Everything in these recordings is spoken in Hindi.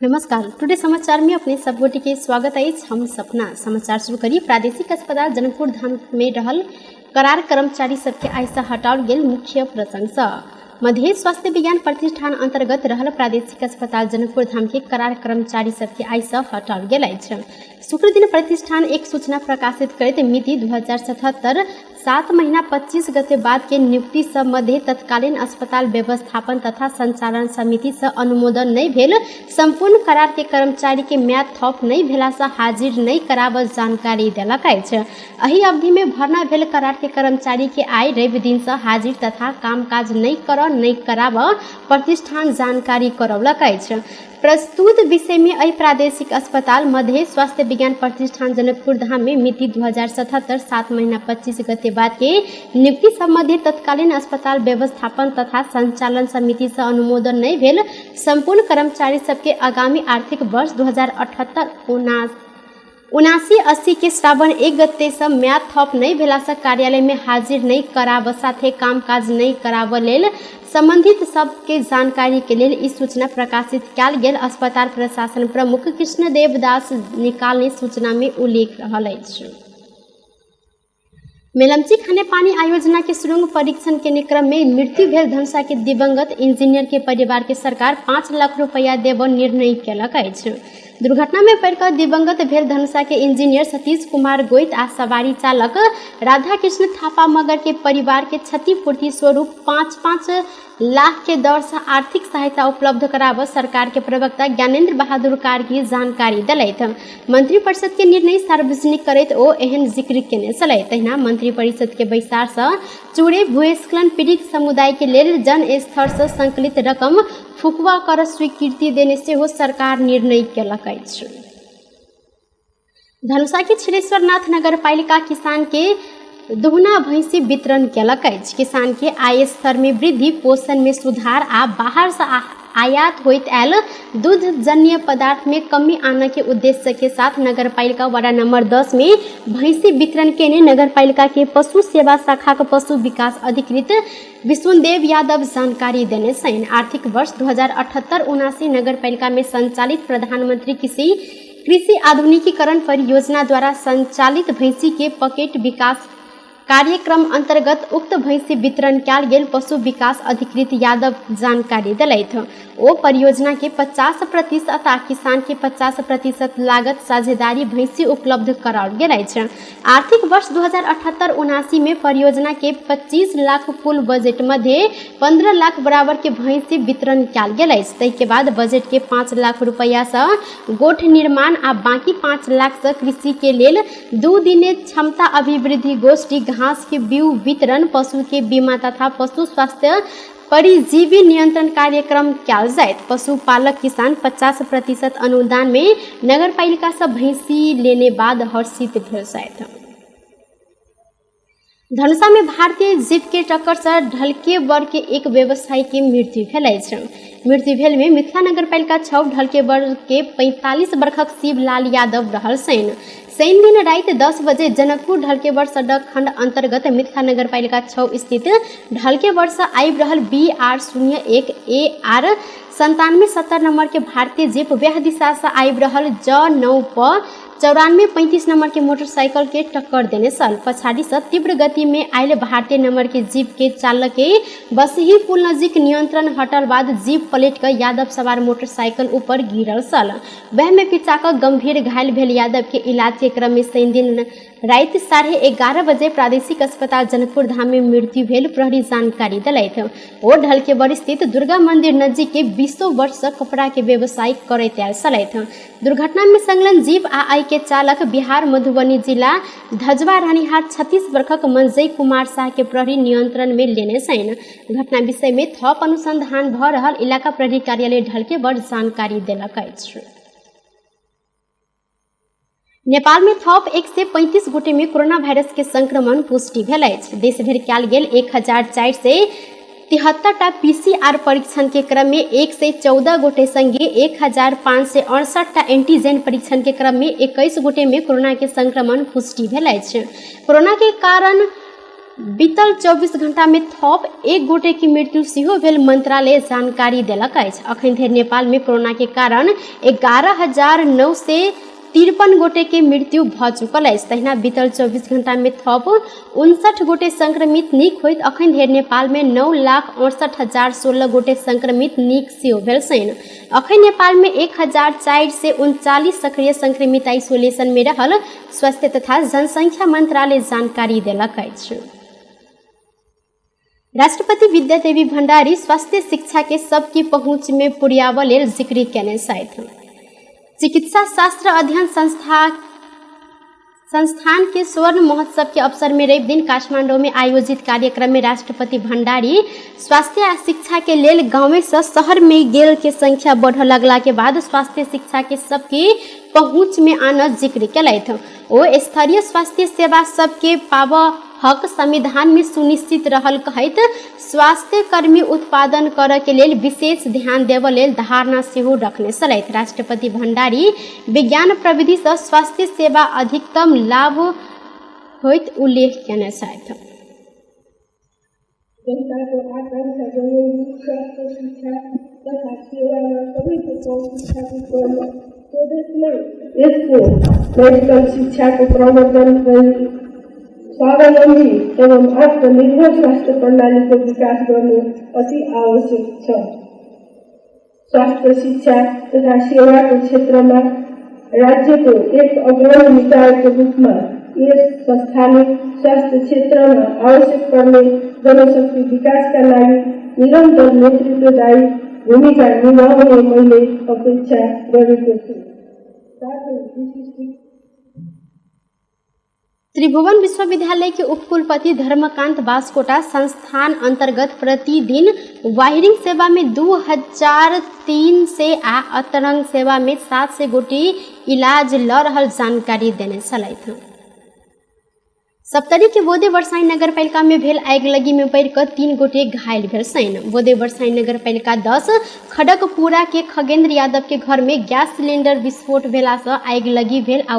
नमस्कार, टुडे समाचार में अपने सब गोटे के स्वागत है। हम सपना समाचार शुरू करी। प्रादेशिक अस्पताल जनकपुर धाम में रहल करार कर्मचारी सबके आय से हटाओल गेल मुख्य प्रशंसा। मध्य स्वास्थ्य विज्ञान प्रतिष्ठान अंतर्गत रहल प्रादेशिक अस्पताल जनकपुर धाम के करार कर्मचारी सबके आय से हटाओल गेल अछि। शुक्र दिन प्रतिष्ठान एक सूचना प्रकाशित करते मिति 2077 7 महीना 25 गते बाद के नियुक्ति सब मध्य तत्कालीन अस्पताल व्यवस्थापन तथा संचालन समिति से अनुमोदन नहीं भेल संपूर्ण करार के कर्मचारी के म्याद थप नहीं भेला से हाजिर नहीं कराब जानकारी देलक अछि। एही अवधि में भरना भेल करार के कर्मचारी के आय रवि दिन से हाजिर तथा कामकाज नहीं कराब प्रतिष्ठान जानकारी करौलक अछि। प्रस्तुत विषय में अहि प्रादेशिक अस्पताल मध्य स्वास्थ्य विज्ञान प्रतिष्ठान जनकपुर धाम में मिति 2077 7 महीना 25 गते बाद के नियुक्ति संबंधी तत्कालीन अस्पताल व्यवस्थापन तथा संचालन समिति से अनुमोदन नहीं भेल संपूर्ण कर्मचारी सबके आगामी आर्थिक वर्ष 2078-79-80 के श्रावण 1 गते से म्याद थप नहीं भेला से कार्यालय में हाजिर नहीं कराब साथे कामकाज नहीं कराब लेल संबंधित सबके जानकारी के लिए इस सूचना प्रकाशित कयल गेल अस्पताल प्रशासन प्रमुख कृष्णदेव दास निकाल ने सूचना में उल्लेख रहल अछि। मेलमची खाने पानी आयोजना के सुरंग परीक्षण के क्रम में मृत्यु भेल धनुषा के दिवंगत इंजीनियर के परिवार के सरकार 5 लाख रुपया देब निर्णय केलक अछि। दुर्घटना में पड़कर दिवंगत भेल धनुषा के इंजीनियर सतीश कुमार गोइत आ सवारी चालक राधा कृष्ण थापा मगर के परिवार के क्षतिपूर्ति स्वरूप 5-5 लाख के दर से आर्थिक सहायता उपलब्ध कराब सरकार के प्रवक्ता ज्ञानेंद्र बहादुर कारगिल जानकारी दिलैथ। मंत्रिपरिषद के निर्णय सार्वजनिक करैत ओ एहन जिक्र केने छलै। तहिना मंत्रिपरिषद के बैसार से चूड़े भूस्खलन पीड़ित समुदाय के लेल जन स्तर से संकलित रकम फुकवा कर स्वीकृति देने से हो सरकार निर्णय केलक अछि। धनुषा के छिरेश्वरनाथ नगर पालिका किसान के दुहना भैंसी वितरण केलक अछि। किसान के आय स्तर में वृद्धि, पोषण में सुधार आ बाहर से आयात होइत आयल दूध जन्य पदार्थ में कमी आने के उद्देश्य के साथ नगर पालिका वार्ड नंबर 10 में भैंसी वितरण केने नगर पालिका के पशु सेवा शाखा के पशु विकास अधिकृत विष्णुदेव यादव जानकारी देने छन्। आर्थिक वर्ष 2078-79 नगर पालिका में संचालित प्रधानमंत्री कृषि आधुनिकीकरण परियोजना द्वारा संचालित भैंसी के पॉकेट विकास कार्यक्रम अंतर्गत उक्त भैंसी वितरण कयल गेल पशु विकास अधिकृत यादव जानकारी दिलैथ। ओ परियोजना के 50% आ किसान के 50% लागत साझेदारी भैंसी उपलब्ध कराओल गेल अछि। आर्थिक वर्ष 2078-79 में परियोजना के 25 लाख कुल बजट मध्य 15 लाख बराबर के भैंसी वितरण कयल गेल अछि। तहि के बाद बजट के 5 लाख रुपया से गोठ निर्माण आ बाकी 5 लाख से कृषि के लेल 2 दिने क्षमता अभिवृद्धि गोष्ठी, घास के बीउ वितरण, पशु के बीमा तथा पशु स्वास्थ्य परिजीवी नियंत्रण कार्यक्रम कयल जायत। पशुपालक किसान 50% अनुदान में नगर पालिका से भैंसी लेने बाद हर्षित भेल जायत। धनुषा में भारतीय जीप के टक्कर से ढलके वर्ग के एक व्यवसायी के मृत्यु भेल अछि। मृत्यु भेल में मिथिला नगर पालिका 6 ढलके वर्ग के 45 वर्षक शिवलाल यादव रहल छन्। शनि दिन राति 10 बजे जनकपुर ढलकेवर सड़क खंड अंतर्गत मिथिला नगर पालिका 6 स्थित ढलकेवर से आबि रहल BR01 AR 9770 नंबर के भारतीय जीप वह दिशा से आबि रहल J9 पर 9435 नंबर के मोटरसाइकिल के टक्कर देने सल। पछाड़ी से तीव्र गति में आयल भारतीय नंबर के जीप के चालक के बसही पुल नजीक नियंत्रण हटल बाद जीप पलट कर यादव सवार मोटरसाइकिल ऊपर गिरल सल। वह में पिटाकर गंभीर घायल भेल यादव के इलाज के क्रम में शनि दिन राति 11:30 बजे प्रादेशिक अस्पताल जनकपुर धाम में मृत्यु भेल प्रहरी जानकारी दिलैथ। ओ ढलकेवर स्थित दुर्गा मंदिर नजीक के 20 वर्ष से कपड़ा के व्यवसाय करैत आयल छलैथ। दुर्घटना में संलग्न जीप आ के चालक बिहार मधुबनी जिला धजवा रानीहाट 36 वर्षक मंजय कुमार शाह के प्रहरी नियंत्रण में लेने छन्। घटना विषय में थप अनुसंधान भ रहल इलाका प्रहरी कार्यालय ढलकेवर जानकारी देलक अछि। नेपाल में थप 135 गोटे में कोरोना वायरस के संक्रमण पुष्टि भेल अछि। देश भरि कयल गेल 1473 PCR परीक्षण के क्रम में 114 गोटे संगे 1568 एंटीजन परीक्षण के क्रम में 21 गोटे में कोरोना के संक्रमण पुष्टि भेल अछि। कोरोना के कारण बीतल 24 घंटा में थप 1 गोटे की मृत्यु सेहो भेल मंत्रालय जानकारी देलक अछि। अखन धरि नेपाल में कोरोना के कारण 11,953 गोटे के मृत्यु भ चुकल अछि। तहिना बीतल 24 घंटा में थप 59 गोटे संक्रमित नीक होइत अखन धरि नेपाल में 9,68,016 गोटे संक्रमित नीक सेहो भेल छनि। अखन नेपाल में 1,439 सक्रिय संक्रमित आइसोलेशन में रहल स्वास्थ्य तथा जनसंख्या मंत्रालय जानकारी देलक अछि। राष्ट्रपति विद्यादेवी भण्डारी स्वास्थ्य शिक्षा के सबकी पहुंच में पुर्याब लेल जिक्र केने छथि। चिकित्सा शास्त्र अध्ययन संस्थान के स्वर्ण महोत्सव के अवसर में रवि दिन काठमांडू में आयोजित कार्यक्रम में राष्ट्रपति भण्डारी स्वास्थ्य आ शिक्षा के लेल गाँव से शहर में गेल के संख्या बढ़ लगला के बाद स्वास्थ्य शिक्षा के सबके पहुंच में आना जिक्र केलथि। ओ स्तरीय स्वास्थ्य सेवा सबके पाब हक संविधान में सुनिश्चित रहल कहैत स्वास्थ्य कर्मी उत्पादन करय के लेल विशेष ध्यान देबय लेल धारणा सेहो रखने छलथि। राष्ट्रपति भण्डारी विज्ञान प्रविधि से स्वास्थ्य सेवा अधिकतम लाभ होइत उल्लेख केने छथि। जनता को आकांक्षा स्वास्थ्य शिक्षा तथा सेवा में सभी को स्थापित करना इसको मेडिकल शिक्षा को प्रवर्तन कर स्वावलंबी एवं आत्मनिर्भर स्वास्थ्य प्रणाली को विकास करने अति आवश्यक है। स्वास्थ्य शिक्षा तथा सेवा के क्षेत्र में राज्य को एक अग्रणी निकाय के रूप में ये संस्थान स्वास्थ्य क्षेत्र में आवश्यक करने जनशक्ति विकास का लागि निरंतर नेतृत्वदायी भूमिका निभाउने मैले अपेक्षा गरेको छु। त्रिभुवन विश्वविद्यालय के उपकुलपति धर्मकांत बास्कोटा संस्थान अंतर्गत प्रतिदिन वायरिंग सेवा में 2,300 आ अतरंग सेवा में 700 गोटे इलाज ल रहल जानकारी देने छलथि। सप्तरी के बोदे बरसाई नगर पालिका में भेल आगिलगी में बढ़ कर 3 गोटे घायल भेल छनि। बोदे बरसाई नगर पालिका 10 खड़गपुरा के खगेंद्र यादव के घर में गैस सिलेंडर विस्फोट भेला से आगिलगी भेल आ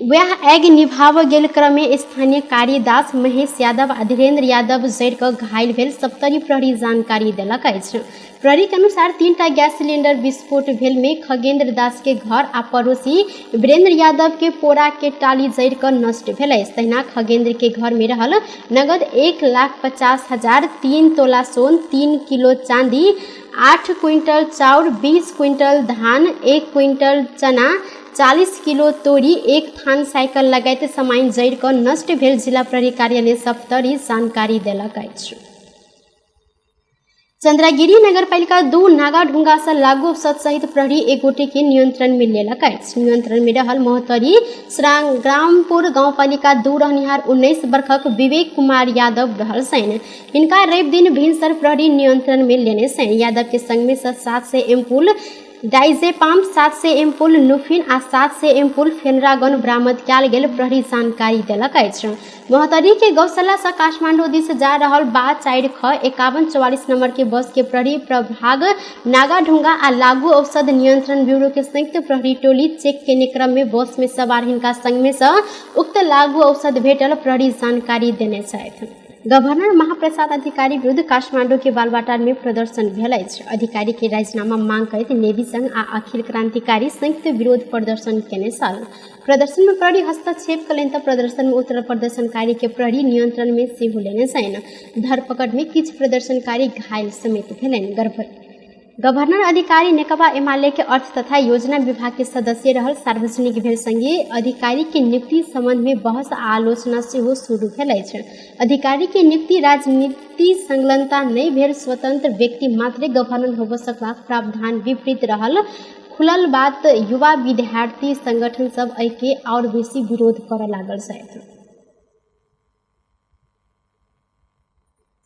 वह आगि निभाव गेल क्रम में स्थानीय कारीदास महेश यादव आ धीरेन्द्र यादव जड़ कर घायल भेल सप्तरी प्रहरी जानकारी देलक अछि। प्रहरी के अनुसार 3टा गैस सिलेंडर विस्फोट भेल में खगेंद्र दास के घर आ पड़ोसी वीरेंद्र यादव के पोरा के टाली जड़ कर नष्ट भेल अछि। तहिना खगेंद्र के घर में रहल नगद 1,50,000, 3 तोला सोन, 3 किलो चांदी, 8 क्विंटल चाउर, 20 क्विंटल धान, 1 क्विंटल चना, 40 किलो तोरी, 1 थान साइकिल लगाते सामान जड़ कर नष्ट भेल जिला प्रहरी कार्यालय सप्तरी जानकारी देलक अछि। चंद्रागिरी नगर पालिका 2 नागाढुंगा से लागू औषध सहित प्रहरी 1 गोटे के नियंत्रण में लेलक अछि। नियंत्रण में रहल मोहतरी ग्रामपुर गाँव पालिका 2 रहनिहार 19 वर्षक विवेक कुमार यादव रहल छनि। हिनका रवि दिन भिनसर प्रहरी नियंत्रण में लेने छनि। यादव के संग में 700 एम्पुल डाइजेपाम, 700 एम्पुल नुफिन आ 700 एम्पुल फेनरागन बरामद कयल गेल प्रहरी जानकारी देलक अछि। मोहतरी के गौशाला से काठमांडू दिस जा रहल 4 नंबर के बस के प्रहरी प्रभाग नागाढुंगा आ लागू औषध नियंत्रण ब्यूरो के संयुक्त प्रहरी टोली चेक के क्रम में बस में सवार हिनका संग में से उक्त लागू औषध भेटल प्रहरी जानकारी देने छथि। गवर्नर महाप्रसाद अधिकारी विरुद्ध काठमांडू के बालवाटार में प्रदर्शन भेल अछि। अधिकारी के राजीनामा मांग करैत नेवी संघ आ अखिल क्रांतिकारी संयुक्त विरोध प्रदर्शन केने छल। प्रदर्शन में प्रहरी हस्तक्षेप कयलनि तऽ प्रदर्शन में उतरल प्रदर्शनकारी के प्रहरी नियंत्रण में सेहो लेने छनि। धरपकड़ में किछु प्रदर्शनकारी घायल समेत भेलनि। गवर्नर अधिकारी नेकपा एमाले के अर्थ तथा योजना विभाग के सदस्य रहल सार्वजनिक भेल संगे अधिकारी के नियुक्ति संबंध में बहस आ आलोचना सेहो शुरू भेल अछि। अधिकारी के नियुक्ति राजनीति संलग्नता नहीं भेल स्वतंत्र व्यक्ति मात्र गवर्नर होबऽ सकबाक प्रावधान विपरीत रहल खुलल बात युवा विद्यार्थी संगठन सब एहि के और बेसी विरोध करऽ लागल छथि।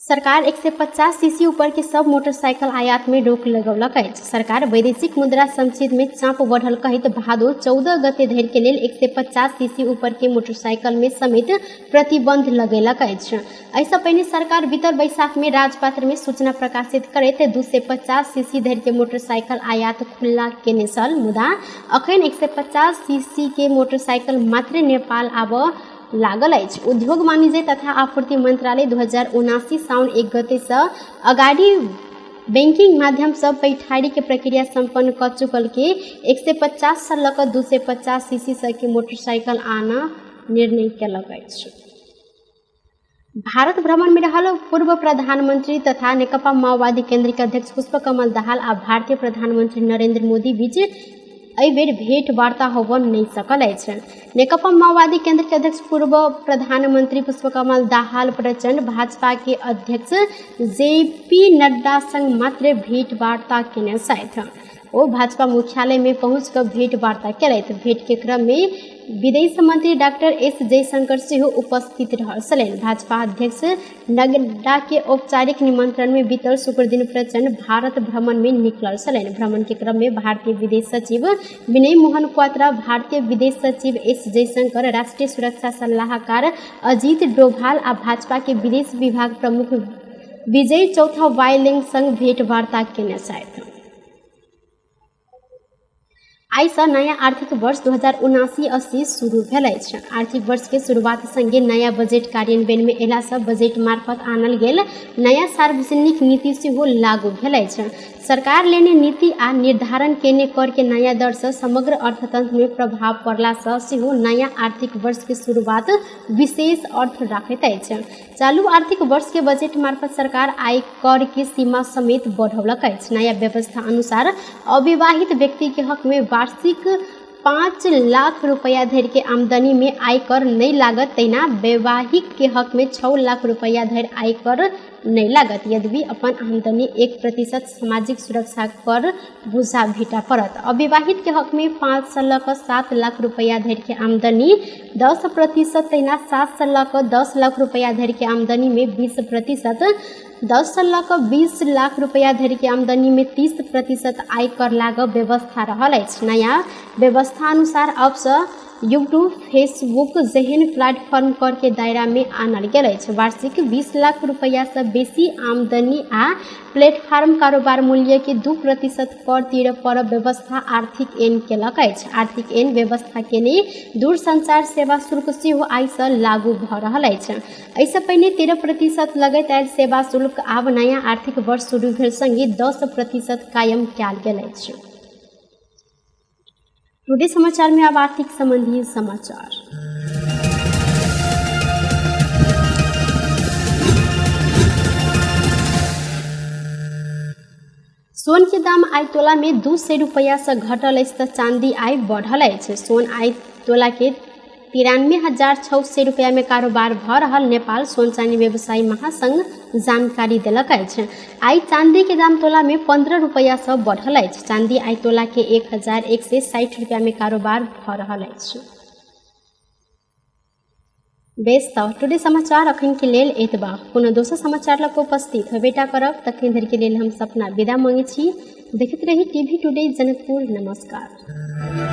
सरकार 150 सीसी ऊपर के सब मोटरसाइकिल आयात में रोक लगौलक अछि। सरकार वैदेशिक मुद्रा संचित में चाप बढ़ल कहैत भादो 14 गते धरि के लेल 150 सीसी ऊपर के मोटरसाइकिल में समेत प्रतिबंध लगेलक अछि। एहिसँ पहिने सरकार बीतल बैसाख में राजपत्र में सूचना प्रकाशित करैत 250 सीसी धरि के मोटरसाइकिल आयात खुला केने छल। मुदा अखन 150 सीसी के मोटरसाइकिल मात्र नेपाल आबऽ लागल अछि। उद्योग वाणिज्य तथा आपूर्ति मंत्रालय 2079 साउन 1 गते से अगाड़ी बैंकिंग माध्यम से पैठारी के प्रक्रिया संपन्न कर चुकल के 150 से लऽ कऽ 250 सीसी से के मोटरसाइकिल आना निर्णय कयलक अछि। भारत भ्रमण में रहल पूर्व प्रधानमंत्री तथा नेकपा माओवादी केंद्र के अध्यक्ष पुष्पकमल दाहाल आ भारतीय प्रधानमंत्री नरेंद्र मोदी बीच एहि बेर भेंट वार्ता होबऽ नहीं सकल अछि। नेकपा माओवादी केंद्र के अध्यक्ष पूर्व प्रधानमंत्री पुष्पकमल दाहाल प्रचंड भाजपा के अध्यक्ष JP नड्डा संग मात्र भेंट वार्ता केने छथि। ओ भाजपा मुख्यालय में पहुंच कर भेंट वार्ता केलथि। भेंट के क्रम में विदेश मंत्री डॉक्टर S जयशंकर सेहो उपस्थित रहल छलनि। भाजपा अध्यक्ष नड्डा के औपचारिक निमंत्रण में बीतल शुक्र दिन प्रचंड भारत भ्रमण में निकलल छलनि। भ्रमण के क्रम में भारतीय विदेश सचिव विनय मोहन क्वात्रा, भारतीय विदेश सचिव S जयशंकर, राष्ट्रीय सुरक्षा सलाहकार अजीत डोभाल आ भाजपा के विदेश विभाग प्रमुख विजय चौथा वाइलिंग संग भेंट वार्ता केने छथि। आई से नया आर्थिक वर्ष 2079-80 शुरू भेल अछि। आर्थिक वर्ष के शुरुआत संगे नया बजट कार्यान्वयन में एला से बजट मार्फत आनल गेल नया सार्वजनिक नीति सेहो लागू भेल अछि। सरकार लेने नीति आ निर्धारण केने कर के नया दर से समग्र अर्थतंत्र में प्रभाव पड़ला से सेहो नया आर्थिक वर्ष के शुरुआत विशेष अर्थ राखैत अछि। चालू आर्थिक वर्ष के बजट मार्फत सरकार आय कर की सीमा समेत बढ़ौलक अछि। नया व्यवस्था अनुसार अविवाहित व्यक्ति के हक में वार्षिक 5 लाख रुपया धरि के आमदनी में आयकर नहीं लागत, तहिना वैवाहिक के हक में 6 लाख रुपया धरि आयकर नहीं लागत। यद्यपि अपन आमदनी 1% सामाजिक सुरक्षा कर बुझा भेटा पड़त। अविवाहित के हक में 5 से लऽ कऽ 7 लाख रुपया धरि के आमदनी 10%, तहिना 7 से लऽ कऽ 10 लाख रुपया धरि के आमदनी में 20%, 10 से लऽ कऽ 20 लाख रुपया धरि के आमदनी में 30% आयकर लागब व्यवस्था रहल अछि। नया व्यवस्था अनुसार अब से यूट्यूब, फेसबुक जेहन प्लेटफॉर्म कर के दायरा में आनल गेल अछि। वार्षिक 20 लाख रुपया से बेसी आमदनी आ प्लेटफॉर्म कारोबार मूल्य के 2% कर तीर पर व्यवस्था आर्थिक एन केलक अछि। आर्थिक एन व्यवस्था केने दूरसंचार सेवा शुल्क सेहो आई से लागू भऽ रहल अछि। एहिसँ पहिने 13% लगैत आयल सेवा शुल्क आब नया आर्थिक वर्ष शुरू भेल संगे 10% कायम कयल गेल अछि। टुडे समाचार में अब आर्थिक संबंधी समाचार। सोन के दाम आइ तोला में 200 रुपया से घटल अछि तऽ चांदी आइ बढ़ल अछि। सोन आइ तोला के 93,600 रुपया में कारोबार भऽ रहल नेपाल सोन चांदी व्यवसायी महासंघ जानकारी देलक अछि। आई चांदी के दाम तोला में 15 रुपया से बढ़ल अछि। चांदी आई तोला के 1,160 रुपया में कारोबार भऽ रहल अछि। बेस तऽ टुडे समाचार अखन के लेल एतबा। कोनो दोसर समाचार लऽ कऽ उपस्थित हेबेटा करब, तखन धरि के लेल हम सपना विदा मांगे छी। देखैत रही टीवी टुडे जनकपुर। नमस्कार।